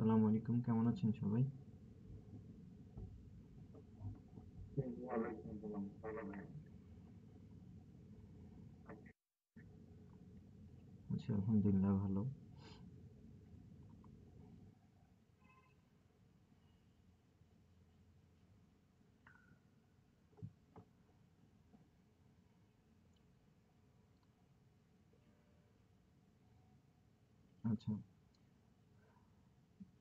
আসসালামু আলাইকুম, কেমন আছেন সবাই? ওয়ালাইকুম আসসালাম। ভালো নেই। আচ্ছা, আলহামদুলিল্লাহ ভালো। আচ্ছা,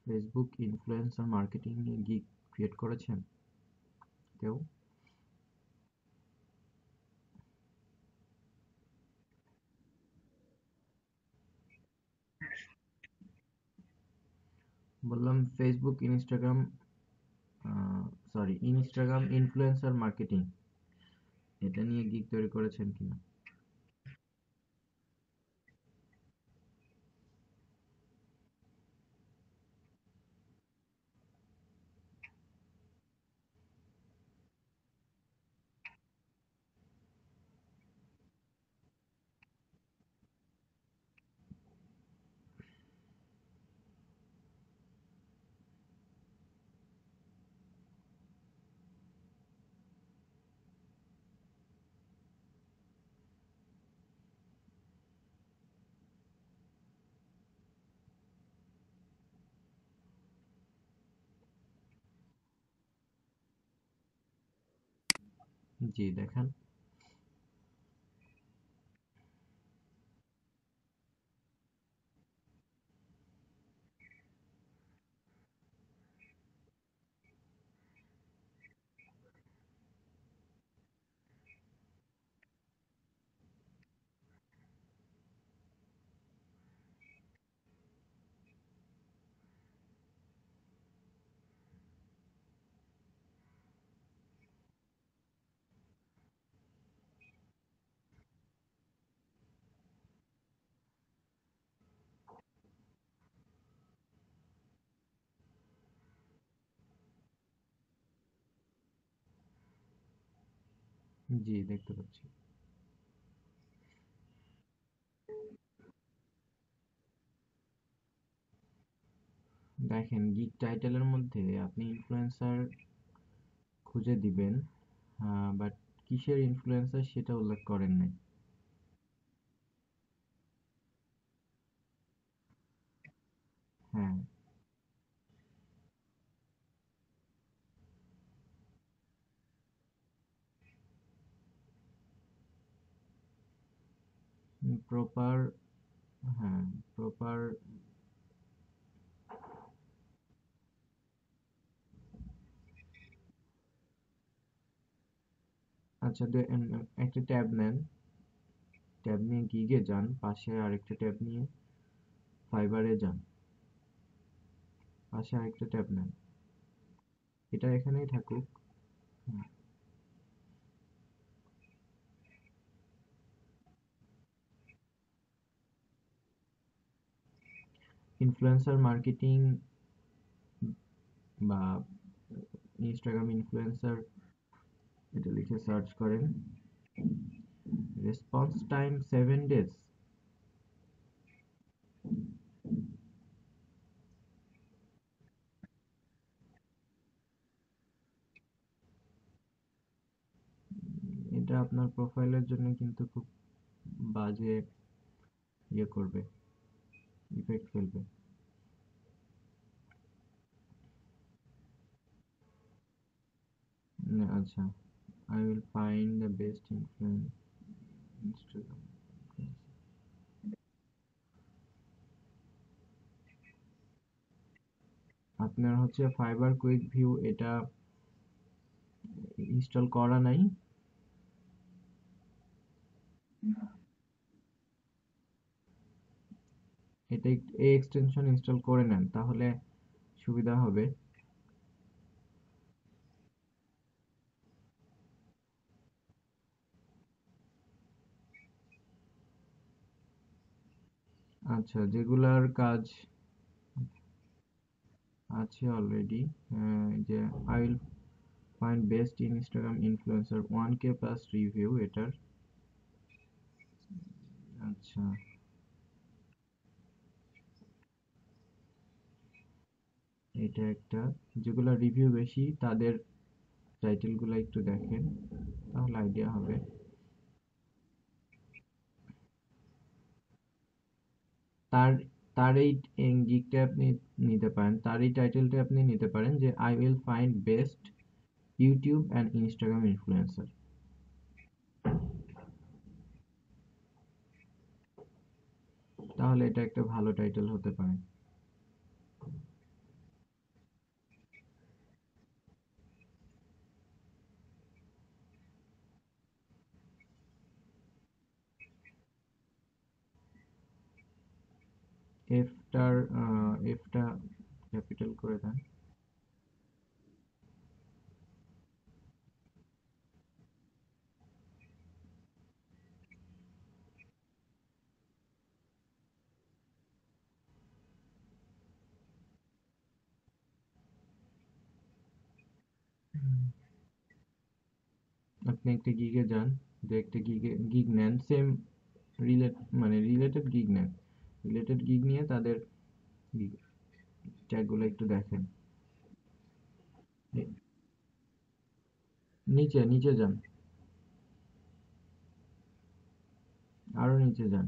ফেসবুক ইনফ্লুয়েন্সার মার্কেটিং নিয়ে গিগ ক্রিয়েট করেছেন কেউ? বললাম Facebook Instagram Instagram influencer marketing এটা নিয়ে গিগ তৈরি করেছেন কিনা? জি, দেখান। জি, দেখতে পাচ্ছি। দেখেন, গিগ টাইটেলের মধ্যে আপনি ইনফ্লুয়েন্সার খুঁজে দিবেন, বাট কিসের ইনফ্লুয়েন্সার সেটা উল্লেখ করেন নাই। হ্যাঁ, প্রপার। হ্যাঁ, প্রপার। আচ্ছা, একটা ট্যাব নেন। ট্যাব নিয়ে গিগে যান, পাশে আরেকটা ট্যাব নিয়ে ফাইবারে যান, পাশে আরেকটা ট্যাব নেন। এটা এখানেই থাকুক। ইনফ্লুয়েন্সার মার্কেটিং বা ইনস্টাগ্রাম ইনফ্লুয়েন্সার এটা লিখে সার্চ করেন। Response time 7 days. এটা আপনার প্রোফাইলের জন্য কিন্তু খুব বাজে ইয়ে করবে, ইফেক্ট ফেলবে। আচ্ছা, I will find the best influence Instagram. আপনার হচ্ছে ফাইবার কুইক ভিউ এটা ইনস্টল করা নাই। এটা এই এক্সটেনশন ইনস্টল করে নেন, তাহলে সুবিধা হবে। আচ্ছা, যেগুলার কাজ আছে অলরেডি, যে I will find best Instagram influencer 1K plus review এটার। আচ্ছা, এটা একটা, যেগুলো রিভিউ বেশি তাদের টাইটেলগুলো একটু দেখেন, তাহলে আইডিয়া হবে। তার তার এই গিগটা আপনি নিতে পারেন, তার এই টাইটেলটা আপনি নিতে পারেন যে I will find best YouTube and Instagram influencer. তাহলে এটা একটা ভালো টাইটেল হতে পারে। এফটা ক্যাপিটাল করে দেন। আপনি একটা গিগে যান, যে একটা গিগ নেন, সেম রিলেটেড গিগ নেন, রিলেটেড গিগ নিয়ে তাদের ট্যাগগুলো একটু দেখেন। নিচে নিচে যান, আরো নিচে যান,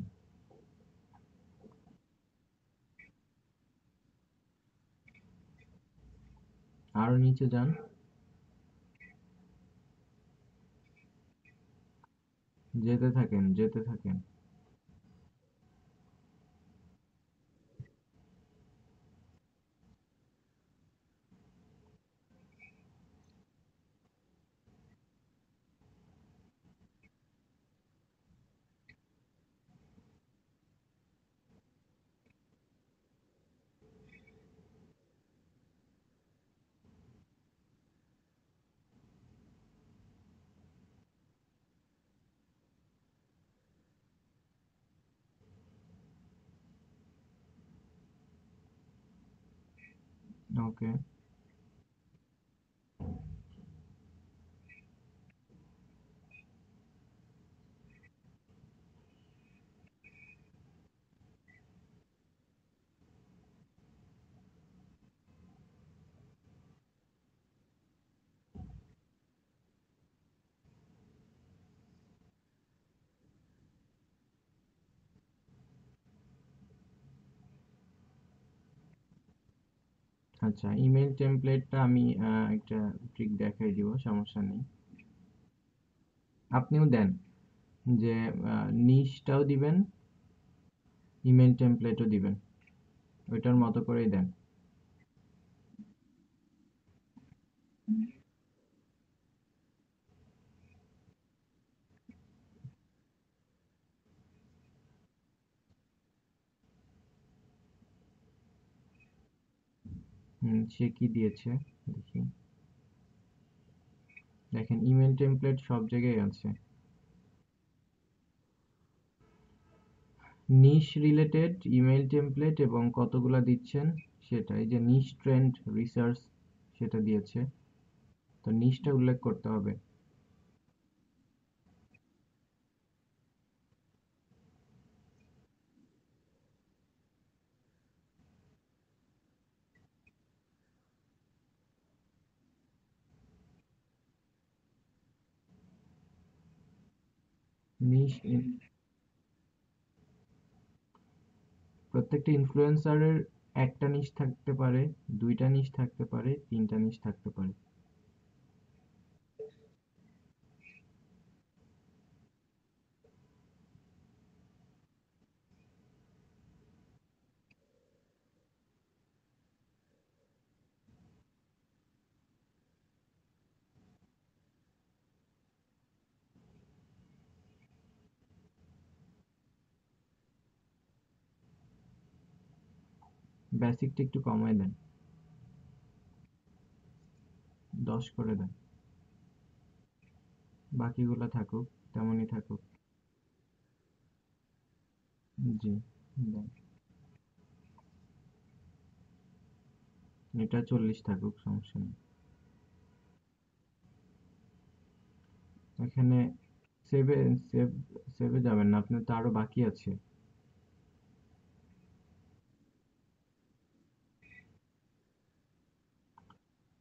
আরো নিচে যান। যেতে থাকেন, যেতে থাকেন। ওকে। আচ্ছা, ইমেল টেমপ্লেটটা আমি একটা ট্রিক দেখাই দিব, সমস্যা নেই। আপনিও দেন, যে নিশটাও দিবেন, ইমেল টেমপ্লেটও দিবেন, ওইটার মতো করেই দেন। সে কি দিয়েছে দেখি। দেখেন, ইমেল টেমপ্লেট সব জায়গায় আছে। নিশ রিলেটেড ইমেল টেমপ্লেট এবং কতগুলা দিচ্ছেন সেটা, এই যে নিশ ট্রেন্ড রিসার্চ সেটা দিয়েছে, তো নিশটা উল্লেখ করতে হবে। নিশ প্রত্যেকটা ইনফ্লুয়েন্সারের একটা নিশ থাকতে পারে, দুইটা নিশ থাকতে পারে, তিনটা নিশ থাকতে পারে। বেসিকটা একটু কমায় দেন, 10 করে দেন, বাকিগুলো থাকুক, তেমনই থাকুক। জি, দেন। এটা 40 থাকুক, সমস্যা নেই। এখানে সেভে সেভ সেভে যাবেন না, আপনার তো আরো বাকি আছে।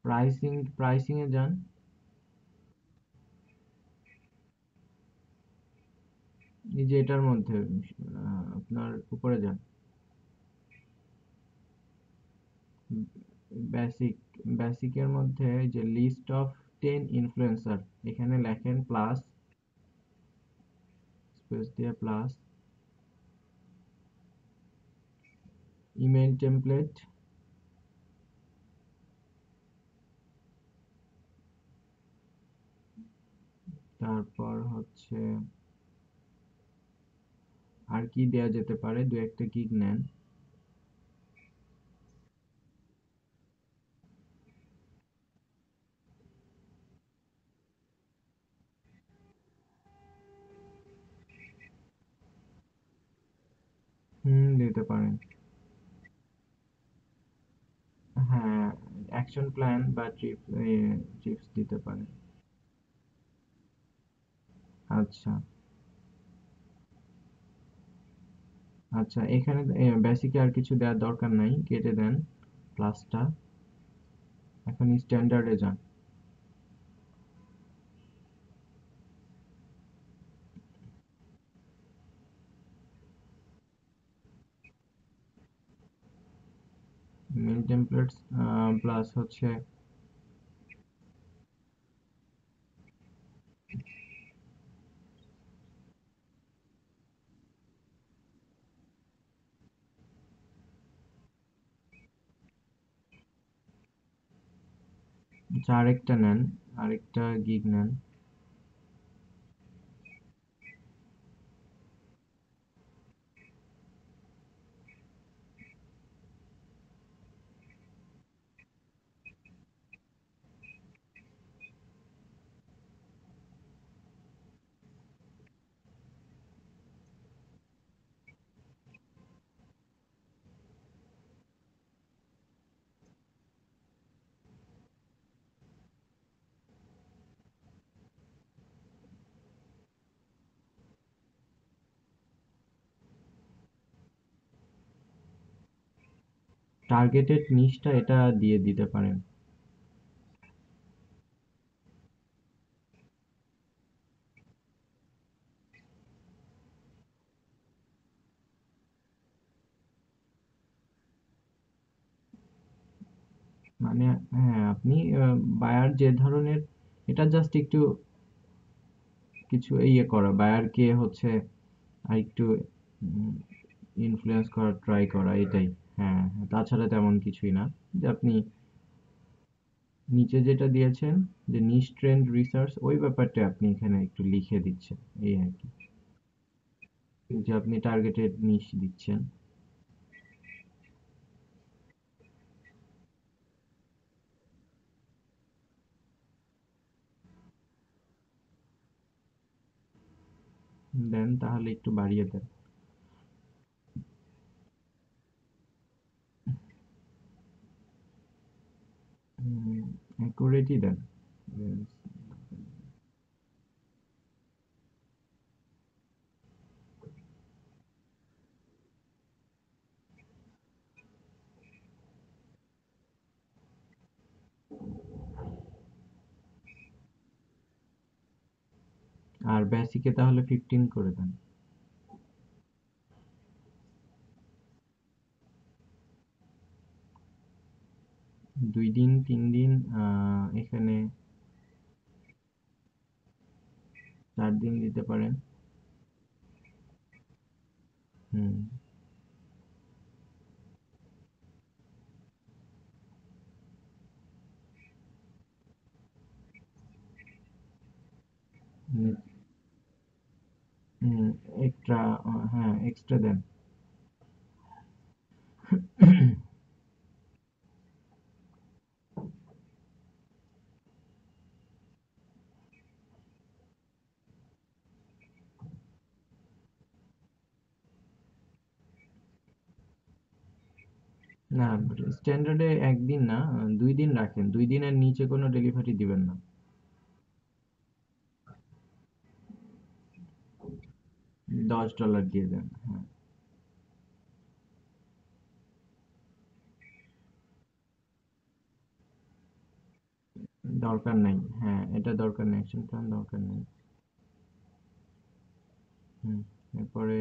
প্রাইসিং এ যান। এই যে এটার মধ্যে আপনার উপরে যান। বেসিক বেসিকের মধ্যে এই যে লিস্ট অফ 10 ইনফ্লুয়েন্সার, এখানে লেখেন প্লাস, স্পেস দিয়ে প্লাস, ইমেল টেমপ্লেট, তারপর হচ্ছে আর কি দেয়া যেতে পারে, দু একটা গিগ নেন। দিতে পারেন। হ্যাঁ, অ্যাকশন প্ল্যান বা ট্রিপস দিতে পারেন। আচ্ছা, আচ্ছা, এখানে বেসিকে আর কিছু দেওয়ার দরকার নাই, কেটে দেন প্লাসটা। এখন স্ট্যান্ডার্ডে যান। মেল টেমপ্লেটস প্লাস হচ্ছে আচ্ছা, আরেকটা নেন, আরেকটা গিগ নেন। টার্গেটেড নিশটা এটা দিয়ে দিতে পারেন। মানে হ্যাঁ, আপনি বায়ার যে ধরনের, এটা জাস্ট একটু কিছু ইয়ে করা, বায়ারকে হচ্ছে আর একটু ইনফ্লুয়েন্স করার ট্রাই করা, এটাই। হ্যাঁ, হ্যাঁ, তাছাড়া তেমন কিছুই না। যে আপনি নিচে যেটা দিয়েছেন, যে নিশ ট্রেন্ড রিসার্চ, ওই ব্যাপারটা আপনি এখানে একটু লিখে দিচ্ছেন, এই আর কি। যে আপনি টার্গেটেড নিশ দিচ্ছেন। দেন তাহলে একটু বাড়িয়ে দেন। অ্যাকুরেটই দেন। Yes. আর বেসিকে তাহলে 15 করে দেন। 2 দিন 3 দিন, এখানে 4 দিন দিতে পারেন। হুম। এক্সট্রা, হ্যাঁ, এক্সট্রা দেন। না, স্ট্যান্ডার্ডে 1 দিন না, 2 দিন রাখেন, 2 দিনের নিচে কোনো ডেলিভারি দিবেন না। $10 দিয়ে দেন, হ্যাঁ। দরকার নাই। হ্যাঁ, এটা দরকার নেই, অ্যাকশন প্ল্যান দরকার নেই। হুম। এরপরে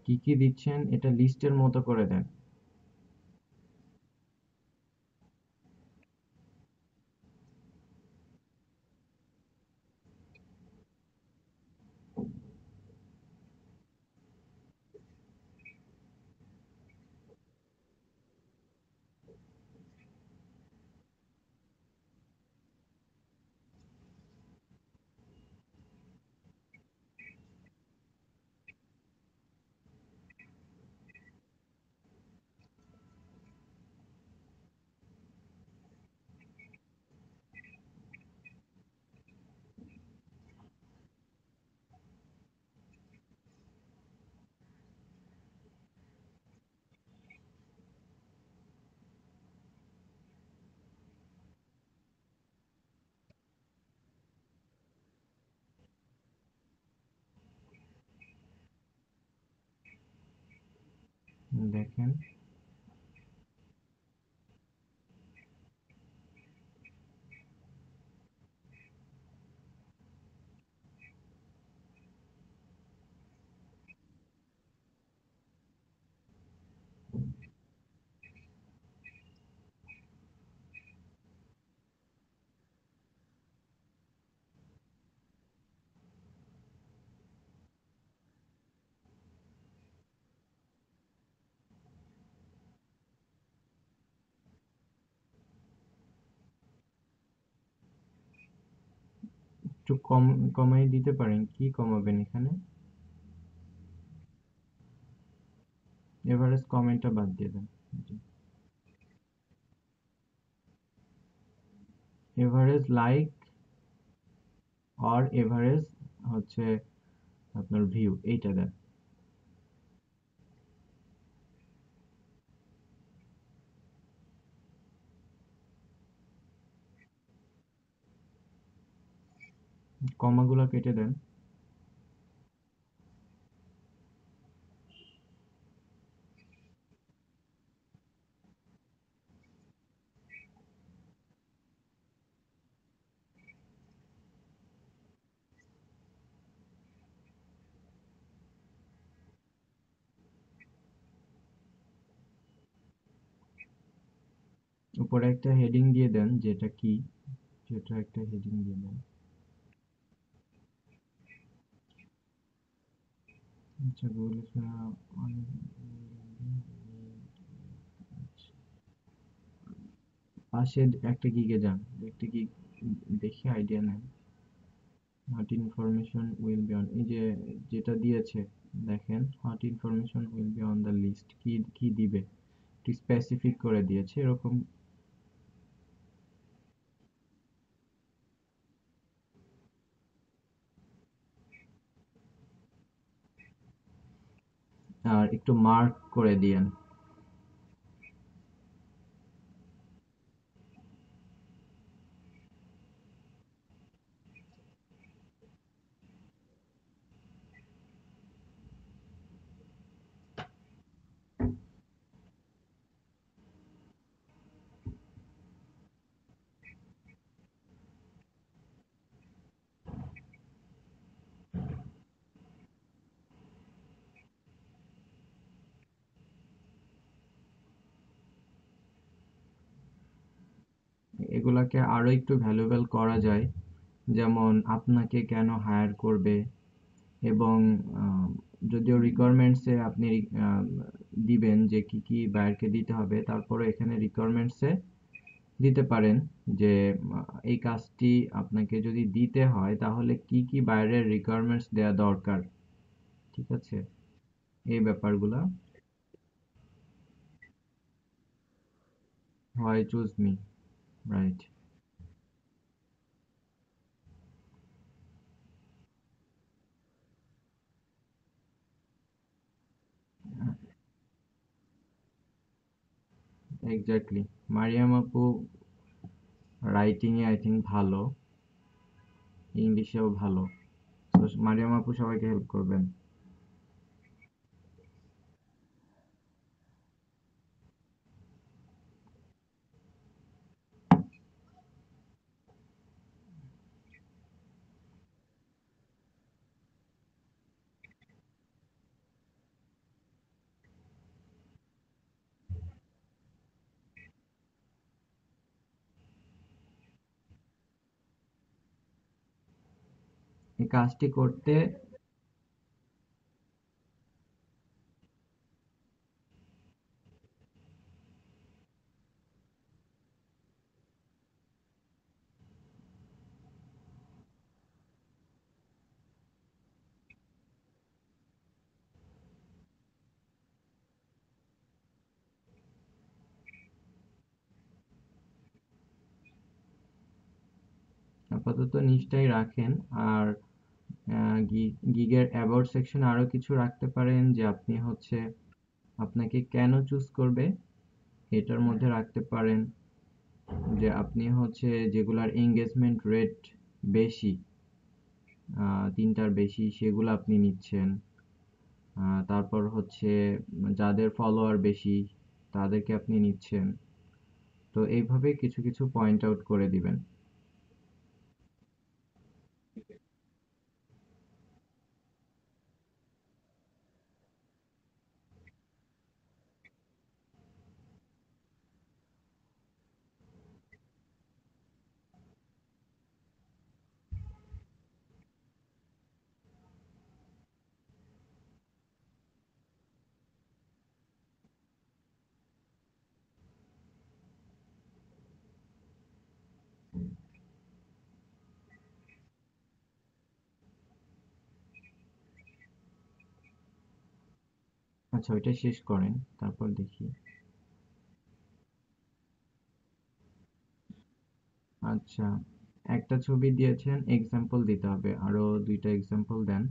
কি কি দিচ্ছেন এটা লিস্টের মতো করে দেন। দেখেন। একটু কমাই দিতে পারেন, কি কমাবেন এখানে? এভারেজ কমেন্টটা বাদ দিয়ে দেন। এভারেজ লাইক আর এভারেজ হচ্ছে আপনার ভিউ, এইটা দেন। কমাগুলো কেটে দেন। উপরে একটা হেডিং দিয়ে দেন, যেটা কি, যেটা একটা হেডিং দিয়ে দেন। আচ্ছা, গুগল পাশে একটা গিগে যান, একটা গিগ দেখে আইডিয়া নেন। What information will be on, এই যে যেটা দিয়েছে, দেখেন what information will be on the list, কি কি দিবে, একটু স্পেসিফিক করে দিয়েছে এরকম। আর একটু মার্ক করে দিয়েন। এগুলাকে আরো একটু ভ্যালুয়েবল করা যায়, যেমন আপনাকে কেন হায়ার করবে, এবং আহ, যদিও রিকোয়ারমেন্টসে আপনি আহ, দিবেন যে কি কি বায়ারকে দিতে হবে, তারপরে এখানে রিকোয়ারমেন্টসে দিতে পারেন যে এই কাজটি আপনাকে যদি দিতে হয় তাহলে কি কি বায়ারের রিকোয়ারমেন্টস দেওয়া দরকার। ঠিক আছে, এই ব্যাপারগুলা। হয় choose me, right. Exactly. Mariam আপু রাইটিং এ আই থিঙ্ক ভালো, ইংলিশেও ভালো। তো মারিয়াম আপু সবাইকে হেল্প করবেন। এই কাজটি করতে আপাতত নিচটাই রাখেন। আর গিগের অ্যাবাউট সেকশনে আরো কিছু রাখতে পারেন, যে আপনি হচ্ছে আপনাকে কেন চুজ করবে এটার মধ্যে রাখতে পারেন, যে আপনি হচ্ছে যেগুলার এঙ্গেজমেন্ট রেট বেশি, তিনটার বেশি, সেগুলো আপনি নিচ্ছেন। তারপর হচ্ছে যাদের ফলোয়ার বেশি তাদেরকে আপনি নিচ্ছেন। তো এইভাবে কিছু কিছু পয়েন্ট আউট করে দিবেন। আচ্ছা, ওইটা শেষ করেন, তারপর দেখি। আচ্ছা, একটা ছবি দিয়েছেন, এক্সাম্পল দিতে হবে, আরো দুইটা এক্সাম্পল দেন।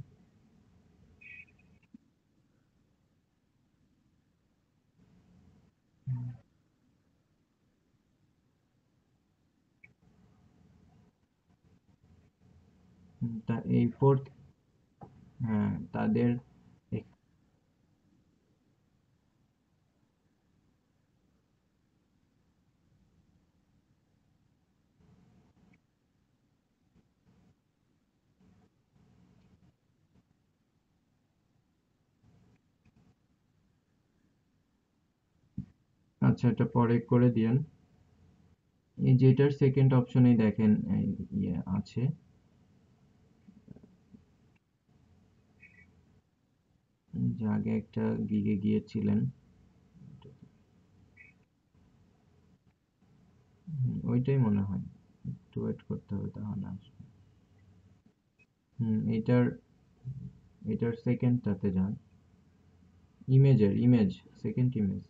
তা এই ফোর্থ, হ্যাঁ তাদের আচ্ছা, এটা পরে করে দিয়েন। এই যেটার সেকেন্ড অপশনেই দেখেন এই ইয়ে আছে, যে আগে একটা গিগে গিয়েছিলেন। ওইটাই মনে হয়, একটু ওয়েট করতে হবে তাহলে আসবে। এটার এটার সেকেন্ডটাতে যান, ইমেজ, সেকেন্ড ইমেজ।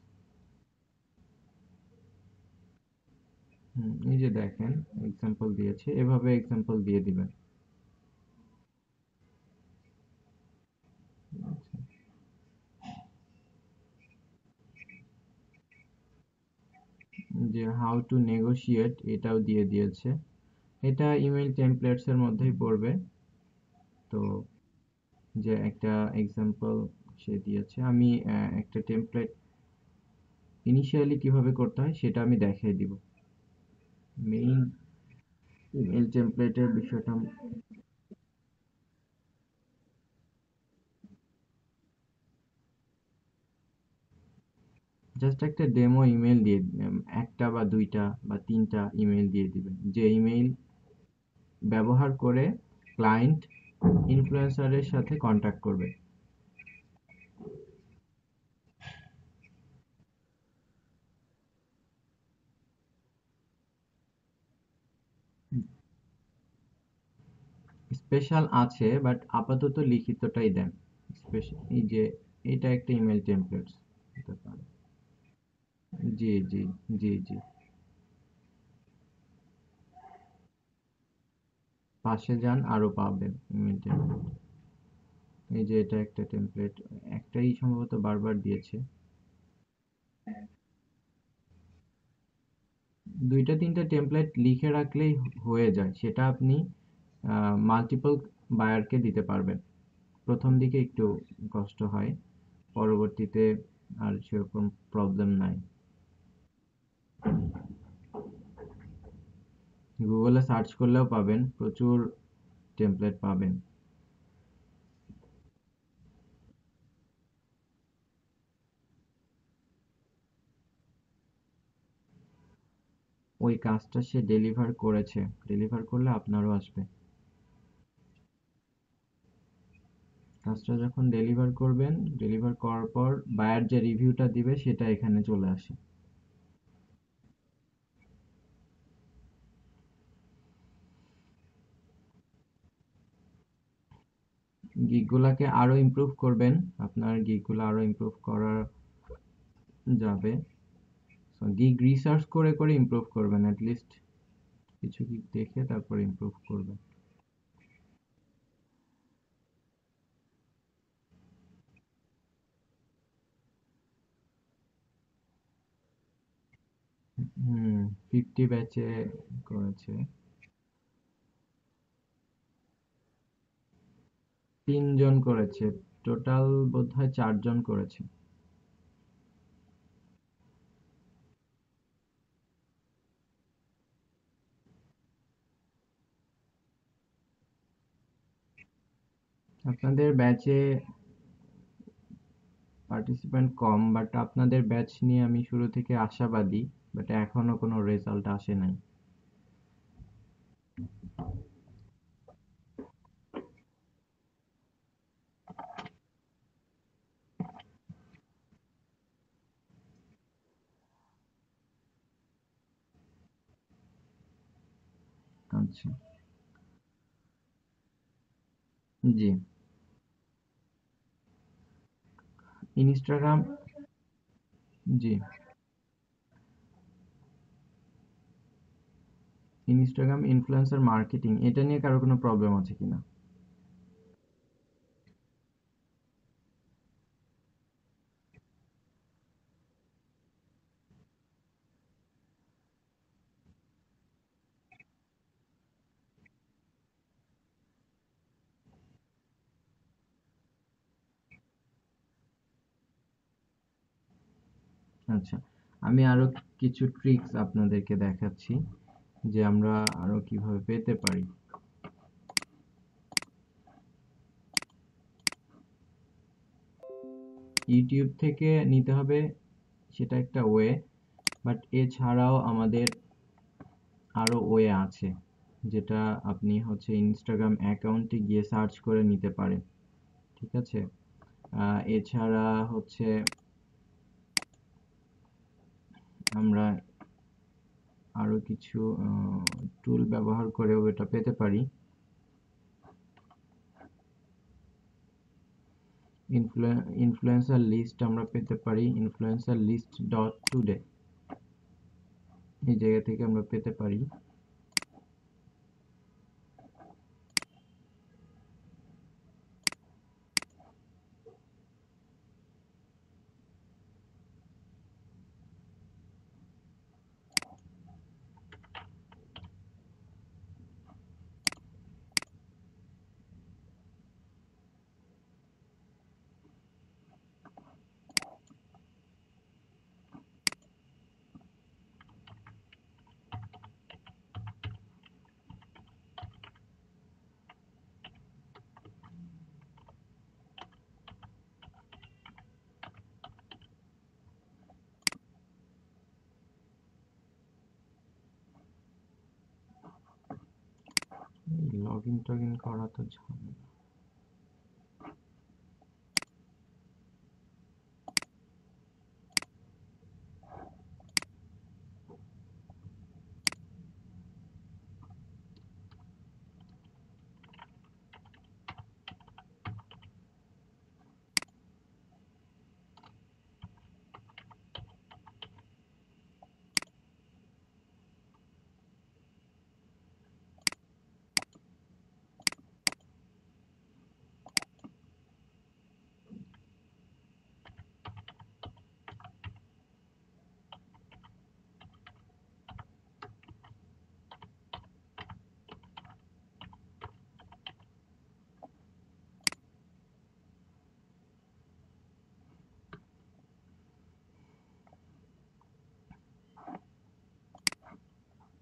এই যে দেখেন, এক্সাম্পল দিয়েছে, এভাবে এক্সাম্পল দিয়ে দিবেন। যে হাউ টু নেগোশিয়েট এটাও দিয়ে দিয়েছে। এটা ইমেল টেমপ্লেটস এর মধ্যেই পড়বে। তো যে একটা এক্সাম্পল সে দিয়েছে, আমি একটা টেমপ্লেট ইনিশিয়ালি কিভাবে করতে হয় সেটা আমি দেখিয়ে দিব। মেইন ইমেল টেমপ্লেটের বিষয়টা জাস্ট একটা ডেমো ইমেল দিয়ে একটা বা দুইটা বা তিনটা ইমেল দিয়ে দিবেন, যে ইমেল ব্যবহার করে ক্লায়েন্ট ইনফ্লুয়েন্সারের সাথে কন্ট্যাক্ট করবে। স্পেশাল আছে, বাট আপাতত লিখিতটাই দেন। স্পেশাল এই যে এটা একটা ইমেল টেমপ্লেটস হতে পারে। জি জি জি জি। পাশে যান, আরো পাবেন ইমেল টেমপ্লেট। এই যে এটা একটা টেমপ্লেট, একটাই সম্ভবত বারবার দিয়েছে। 2টা 3টা টেমপ্লেট লিখে রাখলেই হয়ে যায়। সেটা আপনি মাল্টিপল বায়ারকে দিতে পারবেন। প্রথম দিকে একটু কষ্ট হয়, পরবর্তীতে আর সেরকম প্রবলেম নাই। গুগলে সার্চ করলেও পাবেন, প্রচুর টেমপ্লেট পাবেন। ওই কাজটা সে ডেলিভার করেছে, ডেলিভার করলে আপনারও আসবে। কাজটা যখন ডেলিভার করবেন, ডেলিভার করার পর বায়ার যে রিভিউটা দিবে সেটা এখানে চলে আসে। গিগগুলাকে আরো ইমপ্রুভ করবেন, আপনার গিগগুলো আরো ইমপ্রুভ করা যাবে। গিগ রিসার্চ করে করে ইমপ্রুভ করবেন, লিস্ট কিছু গিগ দেখে তারপর ইমপ্রুভ করবেন। হুম, 50 ব্যাচে করেছে। 3 জন করেছে, টোটাল বোধহয় 4 জন করেছে। আপনাদের ব্যাচে পার্টিসিপেন্ট কম, বাট আপনাদের ব্যাচ নিয়ে আমি শুরু থেকে আশাবাদী, বাট এখনো কোনো রেজাল্ট আসে নাই। আচ্ছা। জি। ইনস্টাগ্রাম। জি। ইনস্টাগ্রাম ইনফ্লুয়েন্সার মার্কেটিং, এটা নিয়ে কারো কোনো প্রবলেম আছে কিনা? আচ্ছা, আমি আরো কিছু ট্রিক্স আপনাদেরকে দেখাচ্ছি যে আমরা আরো কিভাবে পেতে পারি। ইউটিউব থেকে নিতে হবে, সেটা একটা ওয়ে, বাট এছাড়াও আমাদের আরো ওয়ে আছে, যেটা আপনি হচ্ছে ইনস্টাগ্রাম অ্যাকাউন্টে গিয়ে সার্চ করে নিতে পারেন। ঠিক আছে। এছাড়া হচ্ছে আমরা আরো কিছু টুল ব্যবহার করেও এটা পেতে পারি। ইনফ্লুয়েন্সার লিস্ট আমরা পেতে পারি, ইনফ্লুয়েন্সার লিস্ট ডট টুডে, এই জায়গা থেকে আমরা পেতে পারি। লগ ইন টগিন করা তো ঝামেলা।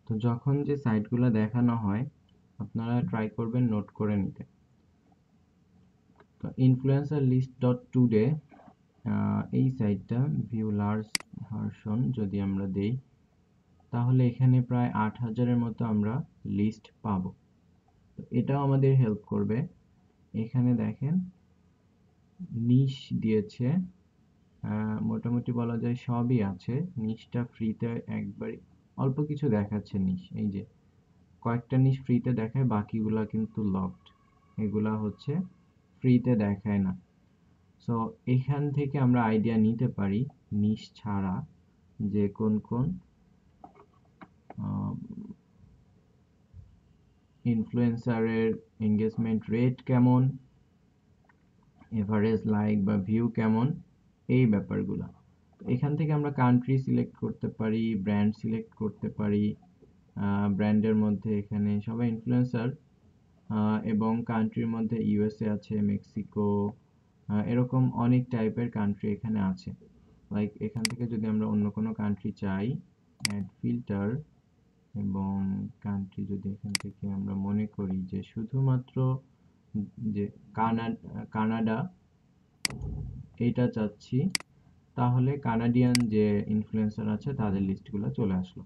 তো যখন যে সাইটগুলো দেখানো হয় আপনারা ট্রাই করবেন নোট করে নিতে। তো ইনফ্লুয়েন্সার লিস্ট ডট টুডে এই সাইটটা ভিউ লার্জ ভার্সন যদি আমরা দেই তাহলে এখানে প্রায় 8,000-এর মতো আমরা লিস্ট পাবো। তো এটাও আমাদের হেল্প করবে। এখানে দেখেন নিশ দিয়েছে, মোটামুটি বলা যায় সবই আছে। নিশটা ফ্রিতে একবার অল্প কিছু দেখাচ্ছে নিশ, এই যে কয়েকটা নিশ ফ্রিতে দেখায়, বাকিগুলা কিন্তু লকড, এগুলা হচ্ছে ফ্রিতে দেখায় না। সো এখান থেকে আমরা আইডিয়া নিতে পারি নিশ ছাড়া যে কোন কোন ইনফ্লুয়েন্সারের এঙ্গেজমেন্ট রেট কেমন, এভারেজ লাইক বা ভিউ কেমন, এই ব্যাপারগুলা। এখান থেকে আমরা কান্ট্রি সিলেক্ট করতে পারি, ব্র্যান্ড সিলেক্ট করতে পারি। ব্র্যান্ডের মধ্যে এখানে সবাই ইনফ্লুয়েন্সার, এবং কান্ট্রির মধ্যে ইউএসএ আছে, মেক্সিকো, এরকম অনেক টাইপের কান্ট্রি এখানে আছে। লাইক এখান থেকে যদি আমরা অন্য কোনো কান্ট্রি চাই, অ্যাড ফিল্টার, এবং কান্ট্রি যদি এখান থেকে আমরা মনে করি যে শুধুমাত্র যে কানাডা এইটা চাচ্ছি, তাহলে কানাডিয়ান যে ইনফ্লুয়েন্সার আছে তাদের লিস্টগুলো চলে আসলো।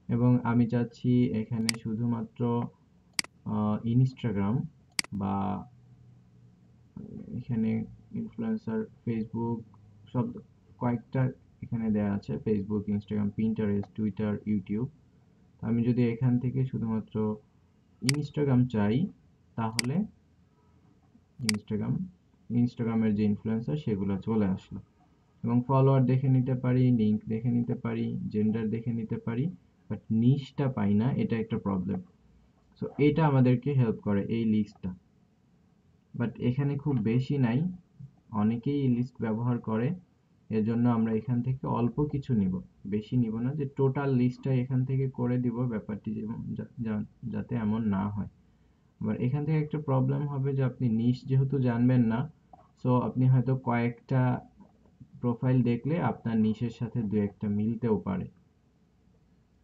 এবং আমি চাচ্ছি এখানে শুধুমাত্র ইনস্টাগ্রাম বা এখানে ইনফ্লুয়েন্সার ফেসবুক, সব কয়েকটা এখানে দেয়া আছে, Facebook, Instagram, Pinterest, Twitter, YouTube. আমি যদি এখান থেকে শুধুমাত্র ইনস্টাগ্রাম চাই তাহলে ইনস্টাগ্রামের যে ইনফ্লুয়েন্সার সেগুলো চলে আসলো। এবং ফলোয়ার দেখে নিতে পারি, লিঙ্ক দেখে নিতে পারি, জেন্ডার দেখে নিতে পারি, বাট নিশটা পাই না, এটা একটা প্রবলেম। সো এটা আমাদেরকে হেল্প করে এই লিস্টটা, বাট এখানে খুব বেশি নাই, অনেকেই এই লিস্ট ব্যবহার করে। এজন্য আমরা এখান থেকে অল্প কিছু নিব, বেশি নিব না, যে টোটাল লিস্টটা এখান থেকে করে দিব, ব্যাপারটি যাতে এমন না হয়। আবার এখান থেকে একটা প্রবলেম হবে যে আপনি নিশ যেহেতু জানবেন না, সো আপনি হয়তো কয়েকটা প্রোফাইল দেখলে আপনার নিশের সাথে দু একটা মিলতেও পারে,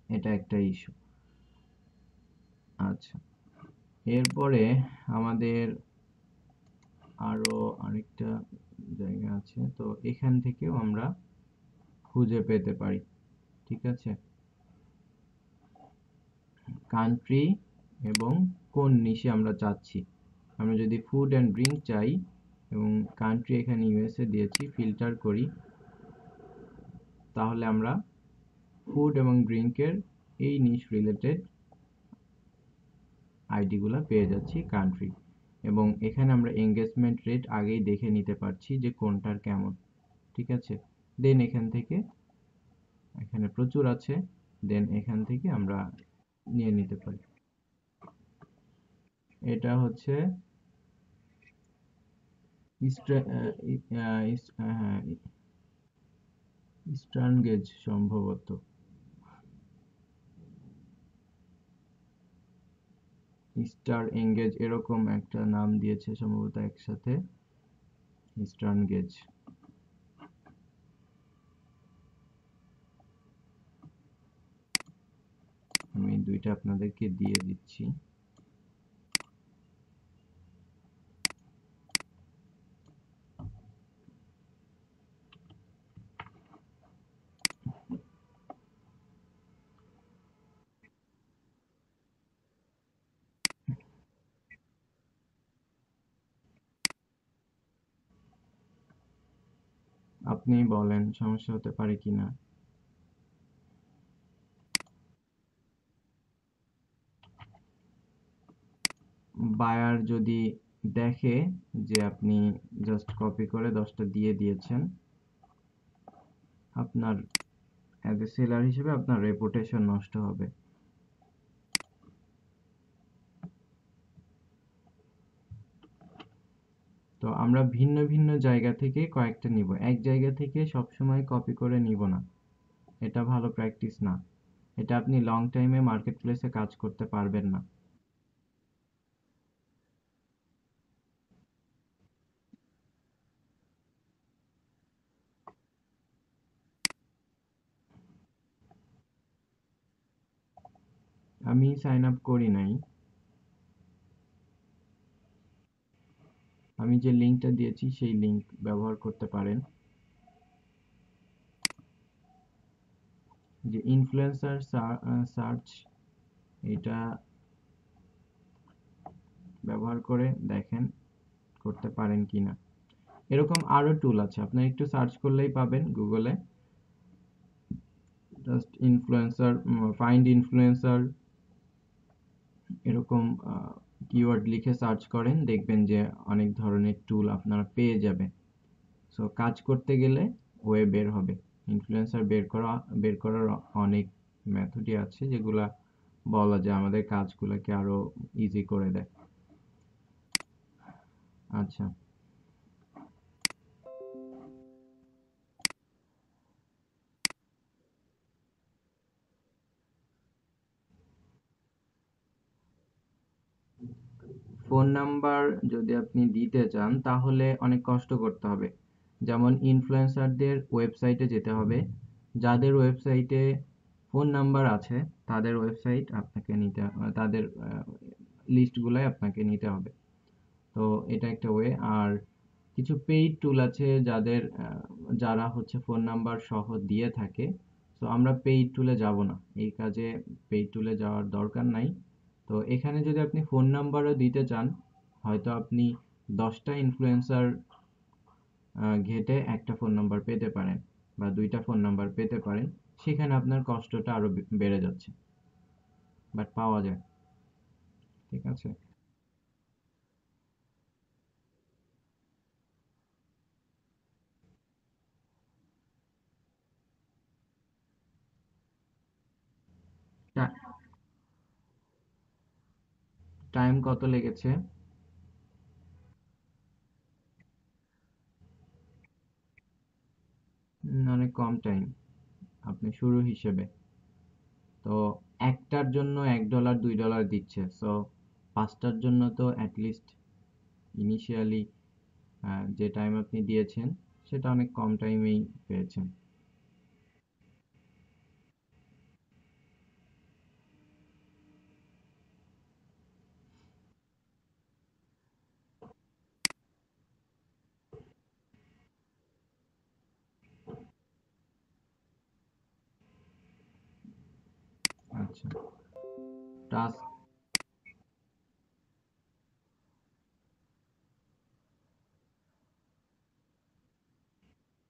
এটা একটা ইস্যু। আচ্ছা, এরপরে আমাদের আরো আরেকটা জায়গা আছে, তো এখান থেকেও আমরা খুঁজে পেতে পারি। ঠিক আছে, কান্ট্রি এবং কোন নিশে আমরা চাচ্ছি। আমরা যদি ফুড অ্যান্ড ড্রিঙ্ক চাই এবং কান্ট্রি এখানে ইউএসএ দিয়েছি, ফিল্টার করি, তাহলে আমরা ফুড এবং ড্রিঙ্কের এই নিশ রিলেটেড আইডিগুলো পেয়ে যাচ্ছি কান্ট্রি। এবং এখানে আমরা এঙ্গেজমেন্ট রেট আগেই দেখে নিতে পারছি যে কোনটার কেমন। ঠিক আছে, দেন এখান থেকে, এখানে প্রচুর আছে, দেন এখান থেকে আমরা নিয়ে নিতে পারি। এটা হচ্ছে ইস্টার্ন গেজ সম্ভবত, স্টার এঙ্গেজ এরকম একটা নাম দিয়েছে সম্ভবত একসাথে, ইস্টার্ন গেজ। আমি দুইটা আপনাদেরকে দিয়ে দিচ্ছি। আপনি বলেন সমস্যা হতে পারে কিনা। বায়ার যদি দেখে যে আপনি জাস্ট কপি করে 10টা দিয়ে দিয়েছেন, আপনার অ্যাজ এ সেলার হিসেবে আপনার রেপুটেশন নষ্ট হবে। তো আমরা ভিন্ন ভিন্ন জায়গা থেকে কয়েকটা নিব, এক জায়গা থেকে সবসময় কপি করে নিব না, এটা ভালো প্র্যাকটিস না। এটা আপনি লং টাইমে মার্কেট প্লেসে কাজ করতে পারবেন না। আমি সাইন আপ করি নাই। আমি যে লিঙ্কটা দিয়েছি সেই লিঙ্ক ব্যবহার করতে পারেন। যে ইনফ্লুয়েন্সার সার্চ, এটা ব্যবহার করে দেখেন করতে পারেন কিনা। এরকম আরো টুল আছে, আপনি একটু সার্চ করলেই পাবেন গুগলে। জাস্ট ইনফ্লুয়েন্সার, ফাইন্ড ইনফ্লুয়েন্সার, এরকম কিওয়ার্ড লিখে সার্চ করেন, দেখবেন যে অনেক ধরনের টুল আপনারা পেয়ে যাবেন। সো কাজ করতে গেলে ওয়ে বের হবে। ইনফ্লুয়েন্সার বের করার অনেক মেথডই আছে, যেগুলা বলা যায় আমাদের কাজগুলোকে আরো ইজি করে দেয়। আচ্ছা, ফোন নাম্বার যদি আপনি দিতে চান তাহলে অনেক কষ্ট করতে হবে। যেমন ইনফ্লুয়েন্সারদের ওয়েবসাইটে যেতে হবে, যাদের ওয়েবসাইটে ফোন নাম্বার আছে তাদের ওয়েবসাইট আপনাকে নিতে, তাদের লিস্টগুলাই আপনাকে নিতে হবে। তো এটা একটা ওয়ে। আর কিছু পেইড টুল আছে যাদের যারা হচ্ছে ফোন নাম্বার সহ দিয়ে থাকে। তো আমরা পেইড টুলে যাব না, এই কাজে পেইড টুলে যাওয়ার দরকার নাই। তো এখানে যদি আপনি ফোন নাম্বারও দিতে চান, হয়তো আপনি 10টা ইনফ্লুয়েন্সার ঘেটে একটা ফোন নাম্বার পেতে পারেন, বা 2টা ফোন নাম্বার পেতে পারেন। সেখানে আপনার কষ্টটা আরো বেড়ে যাচ্ছে, বাট পাওয়া যায়। ঠিক আছে। টাইম কত লেগেছে? অনেক কম টাইম আপনি শুরু হিসেবে। তো একটার জন্য $1 $2 দিচ্ছে, সো পাঁচটার জন্য তো অ্যাটলিস্ট ইনিশিয়ালি যে টাইম আপনি দিয়েছেন সেটা অনেক কম টাইমেই পেয়েছেন। আচ্ছা, টাস্ক,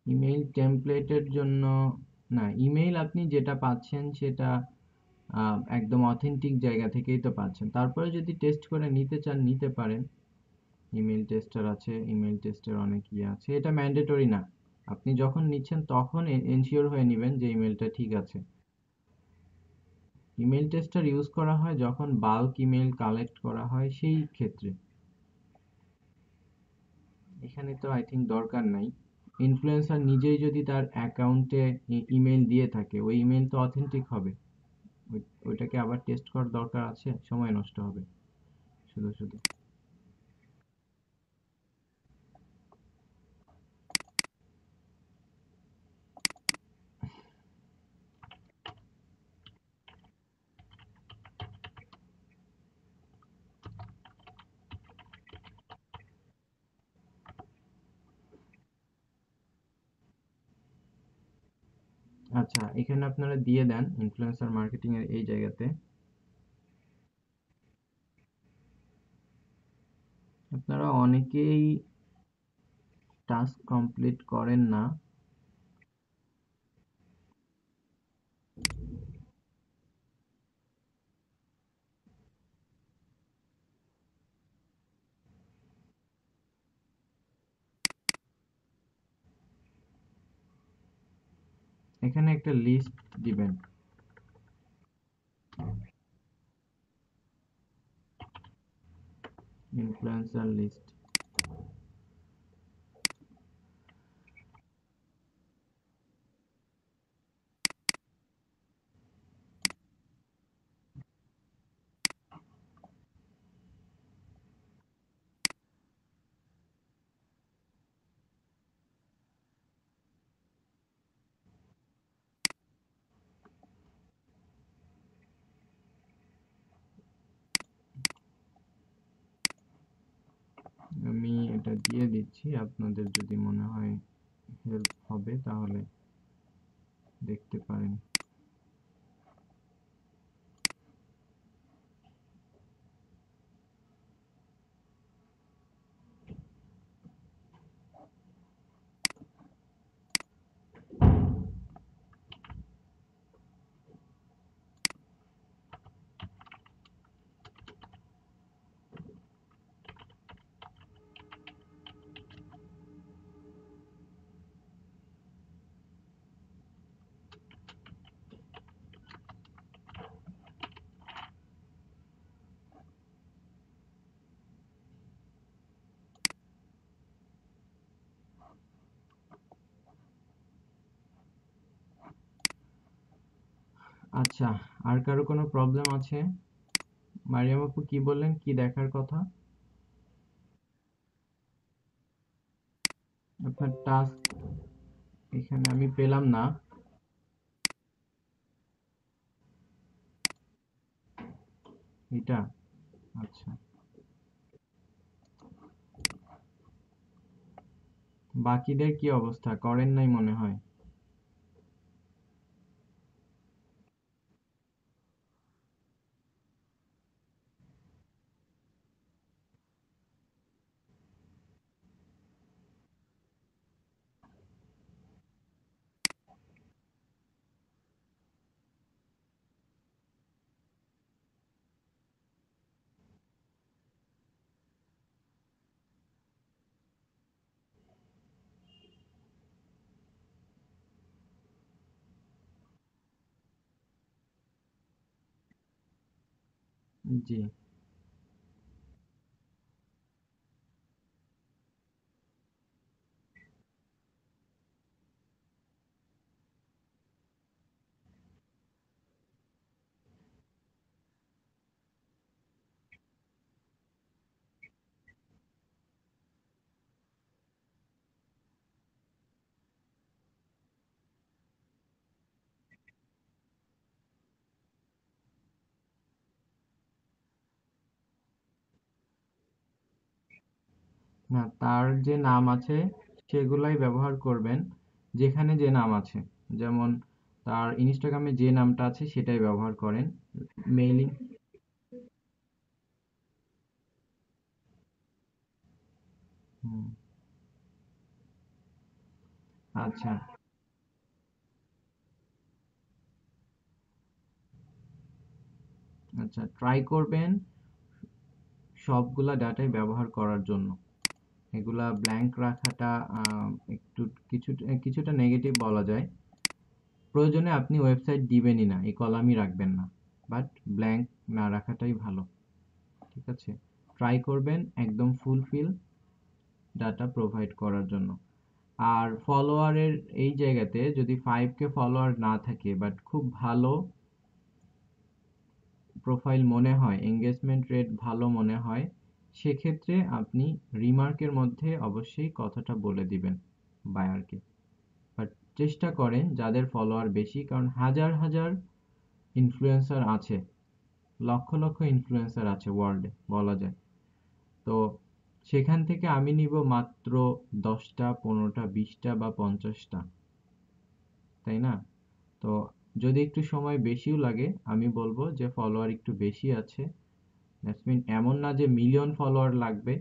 ইমেইল টেমপ্লেটের জন্য না, ইমেইল আপনি যেটা পাচ্ছেন সেটা একদম অথেন্টিক জায়গা থেকেই তো পাচ্ছেন। তারপরে যদি টেস্ট করে নিতে চান নিতে পারেন। ইমেল টেস্টার আছে, ইমেল টেস্টের অনেক ইয়ে আছে, এটা ম্যান্ডেটরি না। আপনি যখন নিচ্ছেন তখন এনশিওর হয়ে নেবেন যে ইমেলটা ঠিক আছে। ইমেল টেস্টার ইউজ করা হয় যখন বাল্ক ইমেল কালেক্ট করা হয় সেই ক্ষেত্রে। এখানে তো আই থিঙ্ক দরকার নাই। ইনফ্লুয়েন্সার নিজেই যদি তার অ্যাকাউন্টে ইমেল দিয়ে থাকে, ওই ইমেল তো অথেন্টিক হবে। ওইটাকে আবার টেস্ট করার দরকার আছে? সময় নষ্ট হবে শুধু শুধু। আচ্ছা, এখানে আপনারা দিয়ে দেন ইনফ্লুয়েন্সার মার্কেটিং এর এই জায়গাতে। আপনারা অনেকেই টাস্ক কমপ্লিট করেন না। এখানে একটা লিস্ট দিবেন। Influencer list. এটা দিয়ে দিচ্ছি, আপনাদের যদি মনে হয় হেল্প হবে তাহলে দেখতে পারেন। আচ্ছা, আর কারো কোনো প্রবলেম আছে? মারিয়াম আপু কি বললেন, কি দেখার কথা? আপনার টাস্ক এখানে আমি পেলাম না। এটা আচ্ছা, বাকিদের কি অবস্থা, করেন নাই মনে হয়? জি। না, তার যে নাম আছে সেগুলাই ব্যবহার করবেন, যেখানে যে নাম আছে। যেমন তার ইনস্টাগ্রামে যে নামটা আছে সেটাই ব্যবহার করেন। মেইলিং। হুম। আচ্ছা। আচ্ছা, ট্রাই করবেন সবগুলা ডাটাই ব্যবহার করার জন্য। এগুলা ব্ল্যাঙ্ক রাখাটা একটু কিছুটা নেগেটিভ বলা যায়। প্রয়োজনে আপনি ওয়েবসাইট দিবেনই না, এই কলামই রাখবেন না, বাট ব্ল্যাঙ্ক না রাখাটাই ভালো। ঠিক আছে, ট্রাই করবেন একদম ফুলফিল ডাটা প্রোভাইড করার জন্য। আর ফলোয়ারের এই জায়গাতে যদি 5K ফলোয়ার না থাকে বাট খুব ভালো প্রোফাইল মনে হয়, এঙ্গেজমেন্ট রেট ভালো মনে হয়, সেক্ষেত্রে আপনি রিমার্কের মধ্যে অবশ্যই কথাটা বলে দিবেন বায়ারকে। বাট চেষ্টা করেন যাদের ফলোয়ার বেশি, কারণ হাজার হাজার ইনফ্লুয়েন্সার আছে, লক্ষ লক্ষ ইনফ্লুয়েন্সার আছে ওয়ার্ল্ডে বলা যায়। তো সেখান থেকে আমি নিব মাত্র 10টা, 15টা, 20টা বা 50টা, তাই না? তো যদি একটু সময় বেশিও লাগে, আমি বলবো যে ফলোয়ার একটু বেশি আছে, দ্যাটস মিন এমন না যে মিলিয়ন ফলোয়ার লাগবে।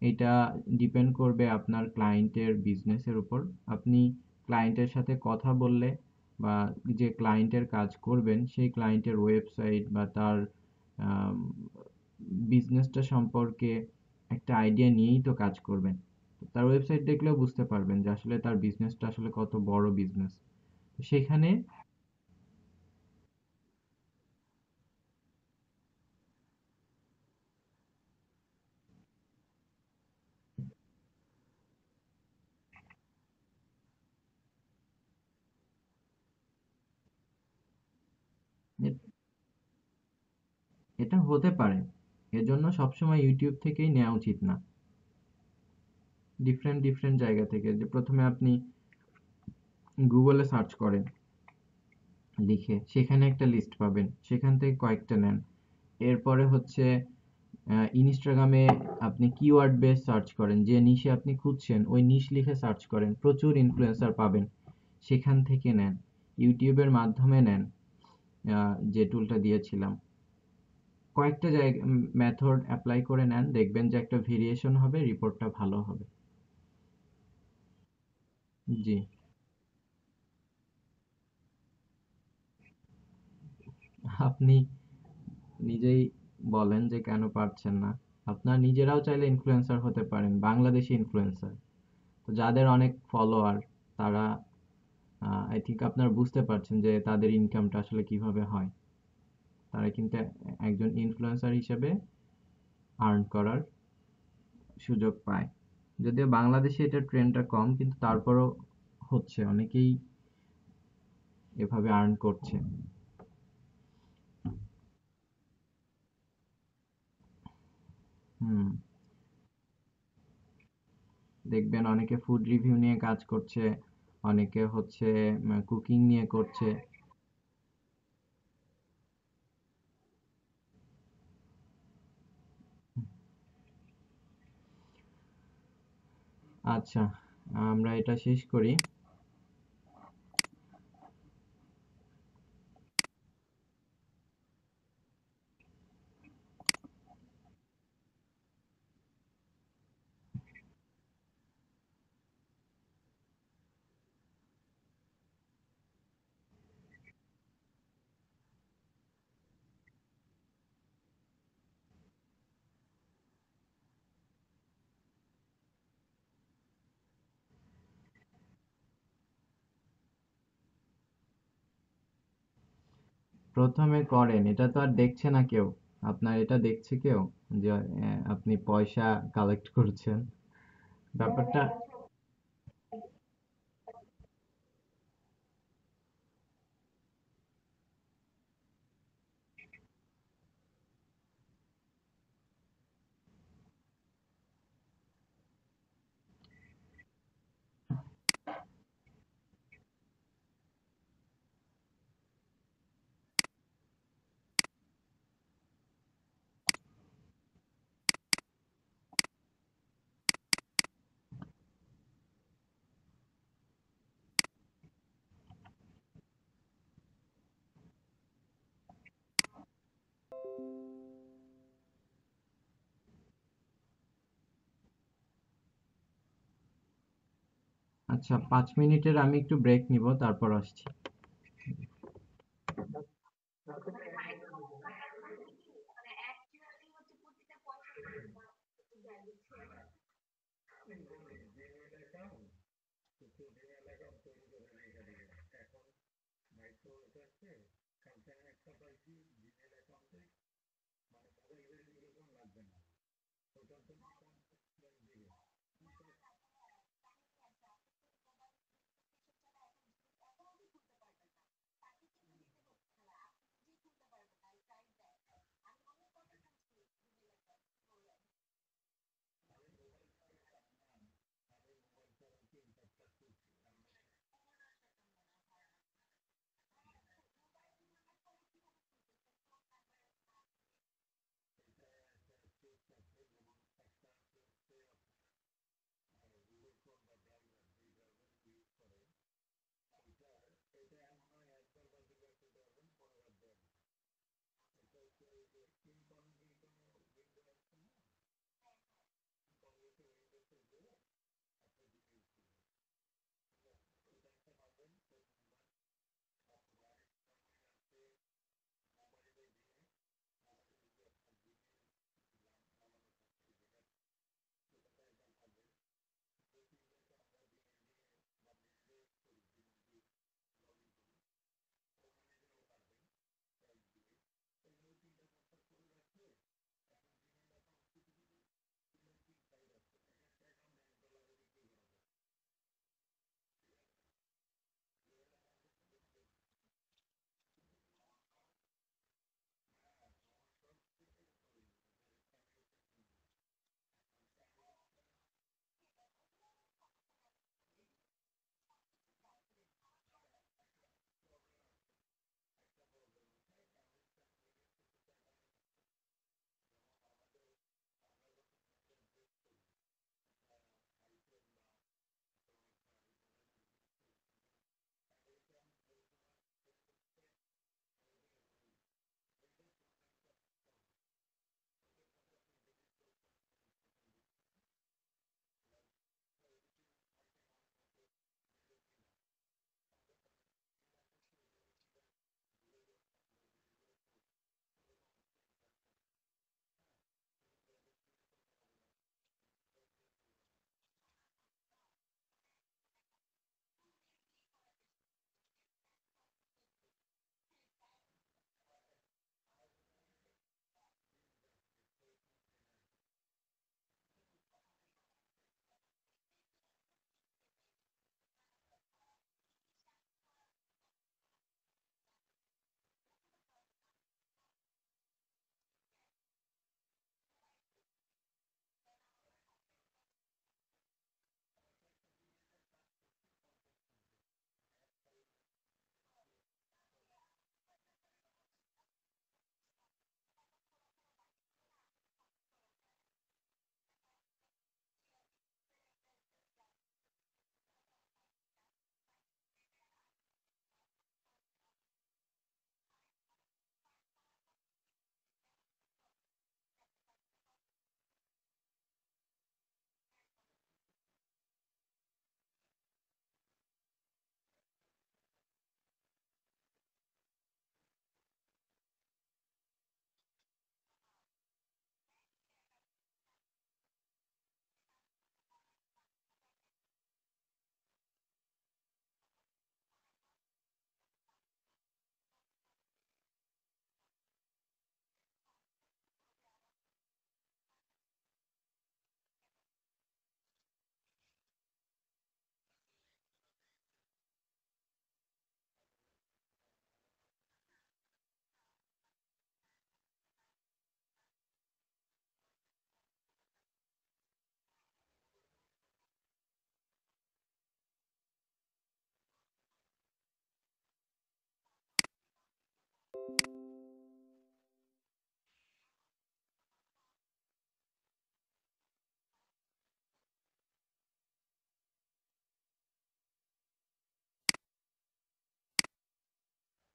এটা ডিপেন্ড করবে আপনার ক্লায়েন্টের বিজনেসের উপর। আপনি ক্লায়েন্টের সাথে কথা বললে বা যে ক্লায়েন্টের কাজ করবেন সেই ক্লায়েন্টের ওয়েবসাইট বা তার বিজনেসটা সম্পর্কে একটা আইডিয়া নিয়েই তো কাজ করবেন। তার ওয়েবসাইট দেখলেও বুঝতে পারবেন যে আসলে তার বিজনেসটা আসলে কত বড় বিজনেস। সেখানে এ- এটা হতে পারে। এজন্য সবসময় ইউটিউব থেকেই নেওয়া উচিত না, ডিফারেন্ট ডিফারেন্ট জায়গা থেকে। যে প্রথমে আপনি গুগলে সার্চ করেন লিখে, সেখানে একটা লিস্ট পাবেন, সেখান থেকে কয়েকটা নেন। এরপরে হচ্ছে ইনস্টাগ্রামে আপনি কিওয়ার্ড বেস সার্চ করেন, যে নিশে আপনি খুঁজছেন ওই নিশ লিখে সার্চ করেন, প্রচুর ইনফ্লুয়েন্সার পাবেন, সেখান থেকে নেন। ইউটিউবের মাধ্যমে নেন, যে টুলটা দিয়েছিলাম। কয়েকটা জায়গা মেথড অ্যাপ্লাই করে নেন, দেখবেন যে একটা ভেরিয়েশন হবে, রিপোর্টটা ভালো হবে। জি। আপনি নিজেই বলেন যে কেন পারছেন না। আপনার নিজেরাও চাইলে ইনফ্লুয়েন্সার হতে পারেন, বাংলাদেশি ইনফ্লুয়েন্সার। তো যাদের অনেক ফলোয়ার, তারা আই থিঙ্ক আপনারা বুঝতে পারছেন যে তাদের ইনকামটা আসলে কিভাবে হয়। তারা কিন্তু একজন ইনফ্লুয়েন্সার হিসেবে আর্ন করার সুযোগ পায়। যদিও বাংলাদেশে এটার ট্রেন্ডটা কম, কিন্তু তারপরও হচ্ছে, অনেকেই এভাবে আর্ন করছে। হুম। দেখবেন অনেকে ফুড রিভিউ নিয়ে কাজ করছে, অনেকে হচ্ছে কুকিং নিয়ে করছে। আচ্ছা, আমরা এটা শেষ করি। প্রথমে করেন, এটা তো আর দেখছে না কেউ। আপনার এটা দেখছে কেউ যে আপনি পয়সা কালেক্ট করছেন? ব্যাপারটা আচ্ছা, 5 মিনিটের আমি একটু ব্রেক নিব, তারপর আসছি।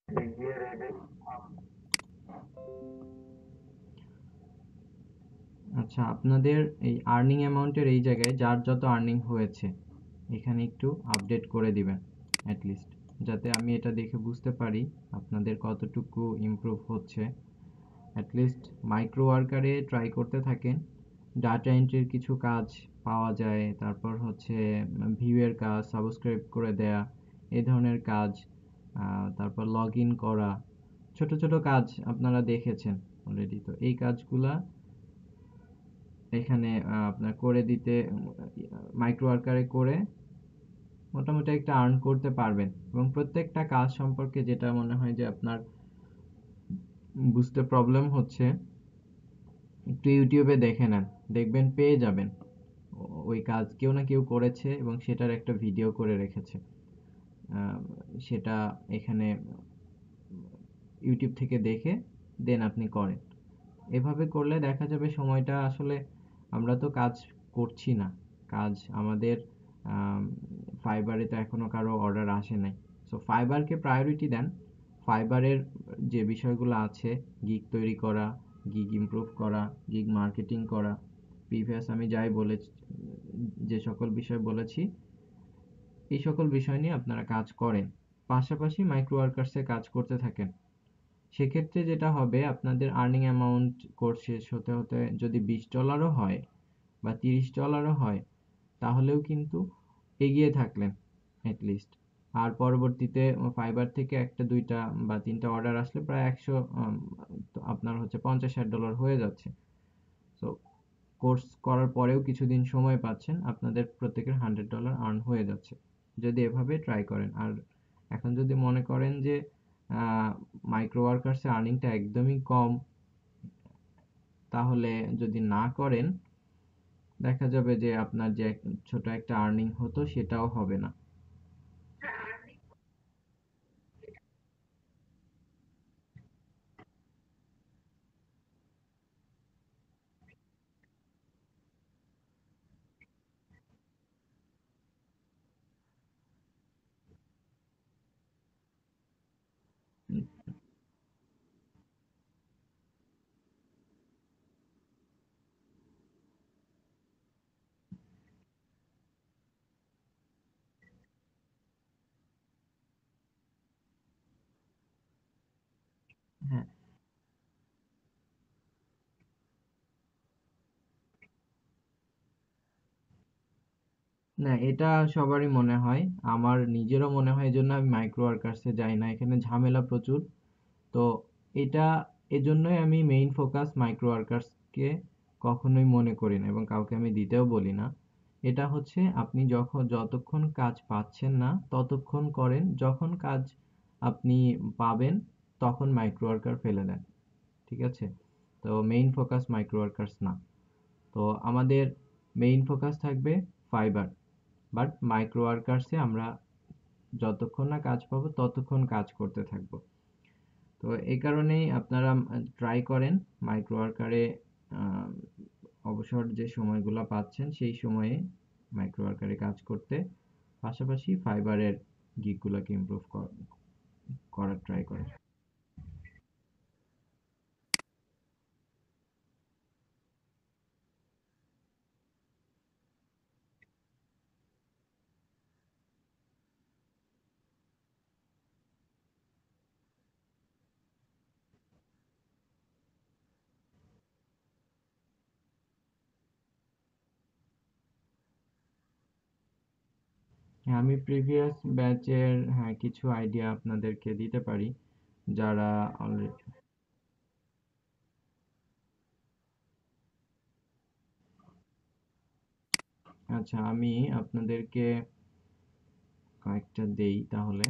এগিয়ে রেডি। আচ্ছা, আপনাদের এই আর্নিং অ্যামাউন্টের এই জায়গায় যার যত আর্নিং হয়েছে এখানে একটু আপডেট করে দিবেন অ্যাটলিস্ট, যাতে আমি এটা দেখে বুঝতে পারি আপনাদের কতটুকু ইমপ্রুভ হচ্ছে। অ্যাটলিস্ট মাইক্রো ওয়ার্কারে ট্রাই করতে থাকেন। ডাটা এন্ট্রির কিছু কাজ পাওয়া যায়, তারপর হচ্ছে ভিউয়ের কাজ, সাবস্ক্রাইব করে দেয়া, এই ধরনের কাজ, তারপর লগ ইন করা, ছোট ছোট কাজ আপনারা দেখেছেন অলরেডি। তো এই কাজগুলা এখানে আপনার করে দিতে মাইক্রো ওয়ার্কারে করে মোটামুটি একটা আর্ন করতে পারবেন। এবং প্রত্যেকটা কাজ সম্পর্কে যেটা মনে হয় যে আপনার বুঝতে প্রবলেম হচ্ছে, একটু ইউটিউবে দেখে নেন, দেখবেন পেয়ে যাবেন। ওই কাজ কেউ না কেউ করেছে এবং সেটার একটা ভিডিও করে রেখেছে। আহ, সেটা এখানে ইউটিউব থেকে দেখে দেন আপনি করেন। এভাবে করলে দেখা যাবে সময়টা আসলে আমরা তো কাজ করছি না। কাজ আমাদের ফাইবারে তো এখনো কারো অর্ডার আসে নাই। সো ফাইবারকে প্রায়োরিটি দেন। ফাইবারের যে বিষয়গুলো আছে, গিগ তৈরি করা, গিগ ইমপ্রুভ করা, গিগ মার্কেটিং করা, প্রিভিয়াস আমি যাই বলেছি, যে সকল বিষয় বলেছি, এই সকল বিষয় নিয়ে আপনারা কাজ করেন। পাশাপাশি মাইক্রো ওয়ার্কার্সে কাজ করতে থাকেন। সেক্ষেত্রে যেটা হবে, আপনাদের আর্নিং অ্যামাউন্ট কোর্স শেষ হতে হতে যদি $20 হয় বা $30 হয়, তাহলেও কিন্তু এগিয়ে থাকলেন অ্যাটলিস্ট। আর পরবর্তীতে ফাইবার থেকে একটা দুইটা বা তিনটা অর্ডার আসলে প্রায় 100 আপনার হচ্ছে $50-60 হয়ে যাচ্ছে। তো কোর্স করার পরেও কিছুদিন সময় পাচ্ছেন, আপনাদের প্রত্যেকের $100 আর্ন হয়ে যাচ্ছে যদি এভাবে ট্রাই করেন। আর এখন যদি মনে করেন যে মাইক্রো ওয়ার্কার্সে আর্নিংটা একদমই কম, তাহলে যদি না করেন, দেখা যাবে যে আপনার যে ছোট একটা আর্নিং হতো সেটাও হবে না। হ্যাঁ, না এটা সবারই মনে হয়, আমার নিজেরও মনে হয়, এই জন্য আমি মাইক্রো ওয়ার্কার্সে যাই না, এখানে ঝামেলা প্রচুর। তো এটা এজন্যই আমি মেইন ফোকাস মাইক্রো ওয়ার্কার্সকে কখনোই মনে করি না এবং কাউকে আমি দিতেও বলি না। এটা হচ্ছে আপনি যতক্ষণ কাজ পাচ্ছেন না ততক্ষণ করেন, যখন কাজ আপনি পাবেন তখন মাইক্রো ওয়ার্কার ফেলে দেন। ঠিক আছে? তো মেইন ফোকাস মাইক্রো ওয়ার্কার্স না। তো আমাদের মেইন ফোকাস থাকবে ফাইবার। বাট মাইক্রো ওয়ার্কার্সে আমরা যতক্ষণ না কাজ পাবো ততক্ষণ কাজ করতে থাকবো। তো এই কারণেই আপনারা ট্রাই করেন মাইক্রো ওয়ার্কারে অবসর যে সময়গুলো পাচ্ছেন সেই সময়ে মাইক্রো ওয়ার্কারে কাজ করতে, পাশাপাশি ফাইবারের গিগগুলোকে ইমপ্রুভ করার ট্রাই করেন। হ্যাঁ, আমি প্রিভিয়াস ব্যাচের হ্যাঁ কিছু আইডিয়া আপনাদেরকে দিতে পারি যারা অলরেডি। আচ্ছা, আমি আপনাদেরকে কয়েকটা দেই তাহলে।